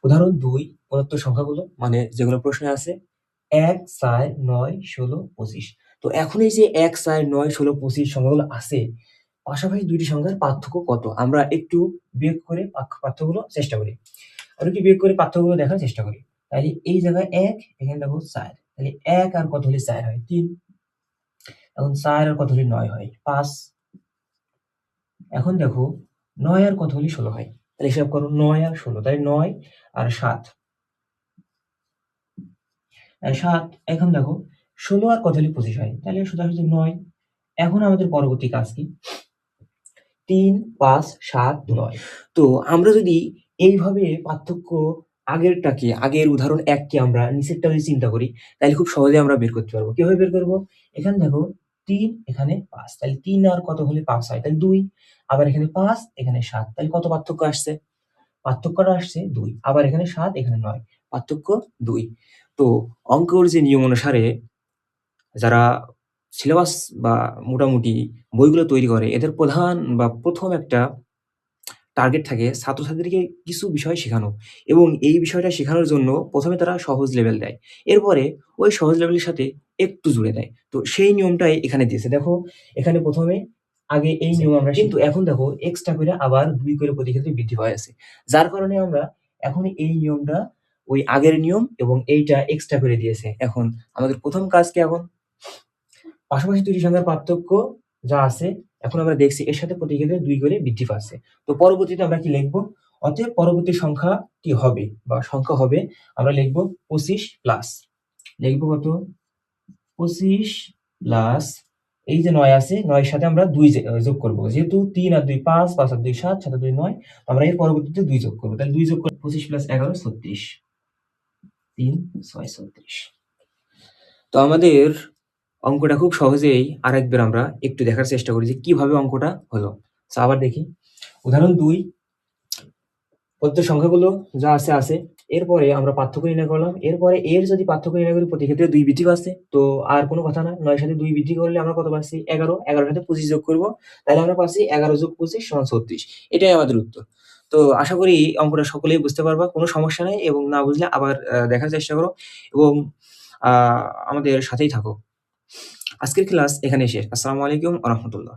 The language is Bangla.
উদাহরণ ২ প্রদত্ত সংখ্যাগুলো মানে যেগুলো প্রশ্নে আছে ১, ৪, ৯, ১৬, ২৫। তো এখন এই যে ১, ৪, ৯, ১৬, ২৫ সংখ্যাগুলো আছে, পাশাপাশি ২ টি সংখ্যার পার্থক্য কত? আমরা একটু বিয়োগ করে পার্থক্যগুলো চেষ্টা করি। আমরা একটু বিয়োগ করে পার্থক্যগুলো দেখার চেষ্টা করি। তাইলে এই জায়গায় ১, এখানে দেখো ৪। তাহলে ১ আর কত হলে ৪ হয়? ৩। এখন ৪ আর কত হলে ৯ হয়? ৫। এখন দেখো ৯ আর কত হলে ১৬ হয়? তাহলে হিসাব করো ৯ আর ১৬। তাহলে ৯ আর ৭। ৭। এখন দেখো ১৬ আর কত হলে ২৫ হয়? তাহলে সোজাসুজি ৯। এখন আমাদের পরবর্তী কাজ কি? ৩, ৫, ৭, ৯। তো আমরা যদি এইভাবে পার্থক্য আগের উদাহরণ ১ কে আমরা নিচেরটা যদি চিন্তা করি, তাহলে খুব সহজে আমরা বের করতে পারবো। কিভাবে বের করব? এখানে দেখো ৩, এখানে ৫। তাহলে ৩ আর কত হলে ৫ হয়? তাহলে ২। আবার এখানে ৫, এখানে ৭। তাহলে কত পার্থক্য আসছে? পার্থক্যটা আসছে ২। আবার এখানে ৭, এখানে ৯। পার্থক্য ২। তো অঙ্কর যে নিয়ম অনুসারে যারা সিলেবাস বা মোটামুটি বইগুলো তৈরি করে, এদের প্রধান বা ১ম একটা টার্গেট থাকে ছাত্রছাত্রীকে কিছু বিষয় শেখানো এবং এই বিষয়টা শেখানোর জন্য ১ম এ তারা সহজ লেভেল দেয়। এরপরে ওই সহজ লেভেলের সাথে একটু জুড়ে দেয়। তো সেই নিয়মটাই এখানে দিয়েছে। দেখো এখানে ১ম এ আগে এই নিয়ম আমরা কিন্তু এখন দেখো এক্সট্রা করে আবার ২ করে প্রতি ক্ষেত্রে বৃদ্ধি পাওয়া আছে। যার কারণে আমরা এখন এই নিয়মটা ওই আগের নিয়ম এবং এইটা এক্সট্রা করে দিয়েছে। এখন আমাদের ১ম কাজ কি এখন? পাশাপাশি ২ টি সংখ্যার পার্থক্য যা আছে এখন আমরা দেখছি এর সাথে প্রতি ক্ষেত্রে ২ করে বৃদ্ধি পাচ্ছে। তো পরবর্তীতে আমরা কি লিখব? অতএব পরবর্তী সংখ্যাটি হবে বা সংখ্যা হবে আমরা লিখব ২৫ প্লাস লিখব কত? ২৫ প্লাস এই যে ৯ আছে ৯ এর সাথে আমরা ২ যোগ করব। যেহেতু ৩ আর ২ ৫, ৫ আর ২ ৭, ৭ আর ২ ৯ আমরা এর পরবর্তীতে ২ যোগ করব। তাহলে ২ যোগ করে ২৫ প্লাস ১১ ৩৬। ৩, ৬, ৩৬। তো আমাদের অঙ্কটা খুব সহজেই আরেকবার আমরা একটু দেখার চেষ্টা করি যে কিভাবে অঙ্কটা হলো। সো আবার দেখি। উদাহরণ ২ প্রদত্ত সংখ্যাগুলো যা আছে। এরপরে আমরা পার্থক্য নির্ণয় করলাম। এরপরে এর যদি পার্থক্য নির্ণয় করি প্রতি ক্ষেত্রে ২ বৃদ্ধি পাচ্ছে। তো আর কোনো কথা না। ৯ এর সাথে ২ বৃদ্ধি করলে আমরা কত পাচ্ছি? ১১। ১১ এর সাথে ২৫ যোগ করব। তাহলে আমরা পাচ্ছি ১১ যোগ ২৫ সমান ৩৬। এটাই আমাদের উত্তর। তো আশা করি এই অঙ্কটা সকলেই বুঝতে পারবা। কোনো সমস্যা নাই এবং না বুঝলে আবার দেখার চেষ্টা করো এবং আ আমাদের সাথেই থাকো। আজকের ক্লাস এখানেই শেষ। আসসালামু আলাইকুম ওয়া রাহমাতুল্লাহ।